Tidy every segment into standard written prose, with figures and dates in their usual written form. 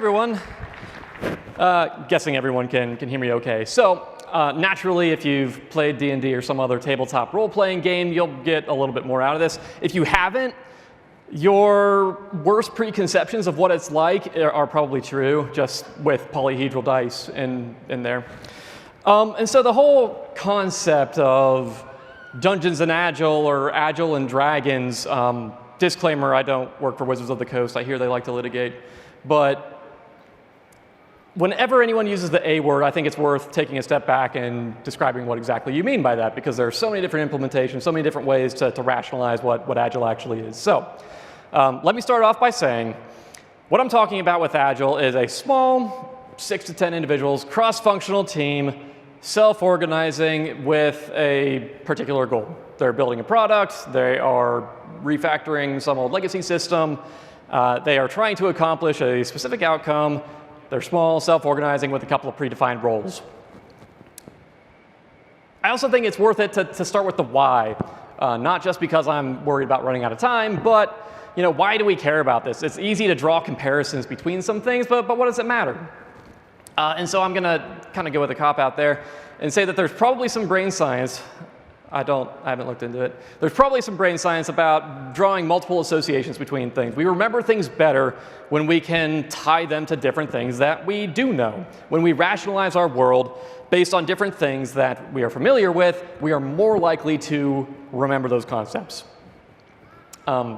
everyone. Guessing everyone can hear me OK. So naturally, if you've played D&D or some other tabletop role-playing game, you'll get a little bit more out of this. If you haven't, your worst preconceptions of what it's like are probably true, just with polyhedral dice in there. And so the whole concept of Dungeons and Agile or Agile and Dragons, disclaimer, I don't work for Wizards of the Coast. I hear they like to litigate. But whenever anyone uses the A word, I think it's worth taking a step back and describing what exactly you mean by that, because there are so many different implementations, so many different ways to rationalize what Agile actually is. So let me start off by saying what I'm talking about with Agile is a small 6 to 10 individuals, cross-functional team, self-organizing with a particular goal. They're building a product, they are refactoring some old legacy system, they are trying to accomplish a specific outcome. They're small, self-organizing with a couple of predefined roles. I also think it's worth it to start with the why, not just because I'm worried about running out of time, but why do we care about this? It's easy to draw comparisons between some things, but what does it matter? And so I'm going to kind of go with a cop-out there and say that there's probably some brain science. I haven't looked into it. There's probably some brain science about drawing multiple associations between things. We remember things better when we can tie them to different things that we do know. When we rationalize our world based on different things that we are familiar with, we are more likely to remember those concepts.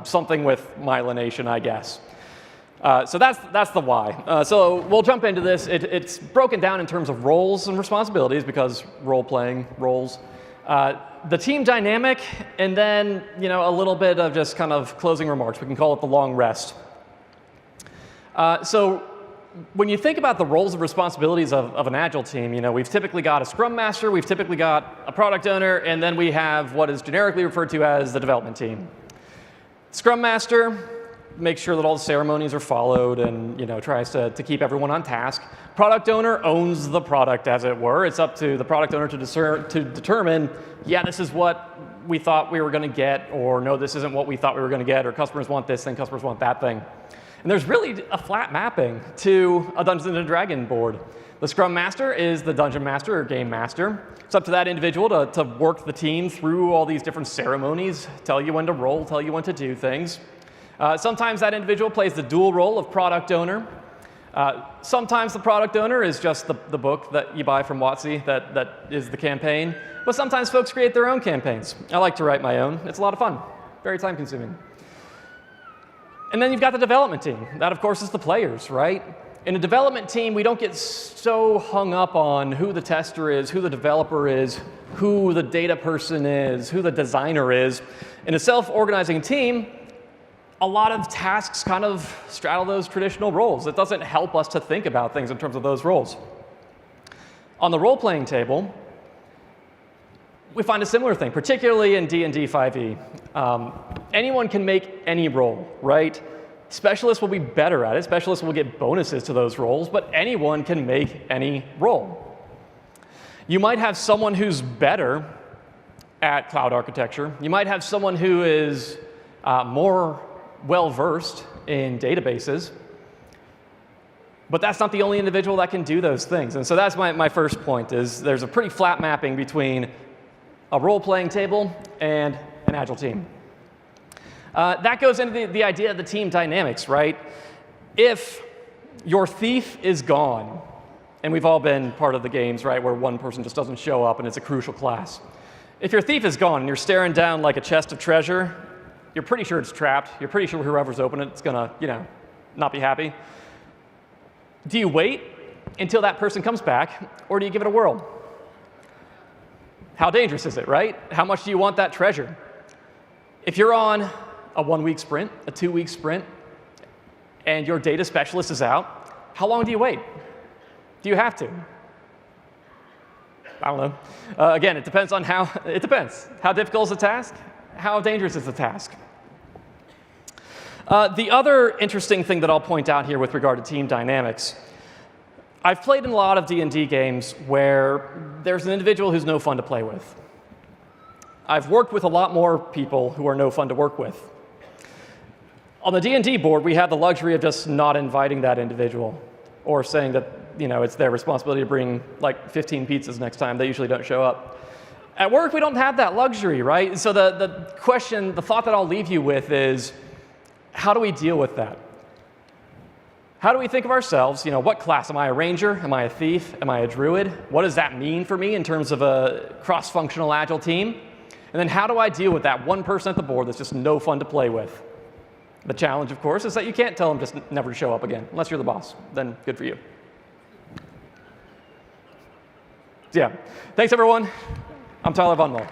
Something with myelination, I guess. So that's the why. So we'll jump into this. It's broken down in terms of roles and responsibilities, because role-playing roles. The team dynamic, and then a little bit of just kind of closing remarks. We can call it the long rest. So when you think about the roles and responsibilities of an Agile team, we've typically got a Scrum Master, we've typically got a product owner, and then we have what is generically referred to as the development team. Scrum Master makes sure that all the ceremonies are followed and tries to keep everyone on task. Product owner owns the product, as it were. It's up to the product owner to determine, yeah, this is what we thought we were going to get, or no, this isn't what we thought we were going to get, or customers want this thing, customers want that thing. And there's really a flat mapping to a Dungeons and Dragons board. The Scrum Master is the Dungeon Master or Game Master. It's up to that individual to work the team through all these different ceremonies, tell you when to roll, tell you when to do things. Sometimes that individual plays the dual role of product owner. Sometimes the product owner is just the book that you buy from WotC that is the campaign. But sometimes folks create their own campaigns. I like to write my own. It's a lot of fun. Very time consuming. And then you've got the development team. That, of course, is the players, right? In a development team, we don't get so hung up on who the tester is, who the developer is, who the data person is, who the designer is. In a self-organizing team, a lot of tasks kind of straddle those traditional roles. It doesn't help us to think about things in terms of those roles. On the role-playing table, we find a similar thing, particularly in D&D 5e. Anyone can make any role, right? Specialists will be better at it. Specialists will get bonuses to those roles, but anyone can make any role. You might have someone who's better at cloud architecture. You might have someone who is more well-versed in databases, but that's not the only individual that can do those things. And so that's my first point, is there's a pretty flat mapping between a role-playing table and an Agile team. That goes into the idea of the team dynamics, right? If your thief is gone, and we've all been part of the games, right, where one person just doesn't show up and it's a crucial class. If your thief is gone and you're staring down like a chest of treasure, you're pretty sure it's trapped. You're pretty sure whoever's opened it's going to, not be happy. Do you wait until that person comes back, or do you give it a whirl? How dangerous is it, right? How much do you want that treasure? If you're on a 1-week sprint, a 2-week sprint, and your data specialist is out, how long do you wait? Do you have to? I don't know. Again, it depends on it depends. How difficult is the task? How dangerous is the task? The other interesting thing that I'll point out here with regard to team dynamics, I've played in a lot of D&D games where there's an individual who's no fun to play with. I've worked with a lot more people who are no fun to work with. On the D&D board, we have the luxury of just not inviting that individual. or saying that it's their responsibility to bring like 15 pizzas next time. They usually don't show up. At work, we don't have that luxury, right? So the question, the thought that I'll leave you with is, how do we deal with that? How do we think of ourselves? What class? Am I a ranger? Am I a thief? Am I a druid? What does that mean for me in terms of a cross-functional Agile team? And then how do I deal with that one person at the board that's just no fun to play with? The challenge, of course, is that you can't tell them just never to show up again, unless you're the boss. Then good for you. So yeah, thanks everyone. I'm Tyler von Moll.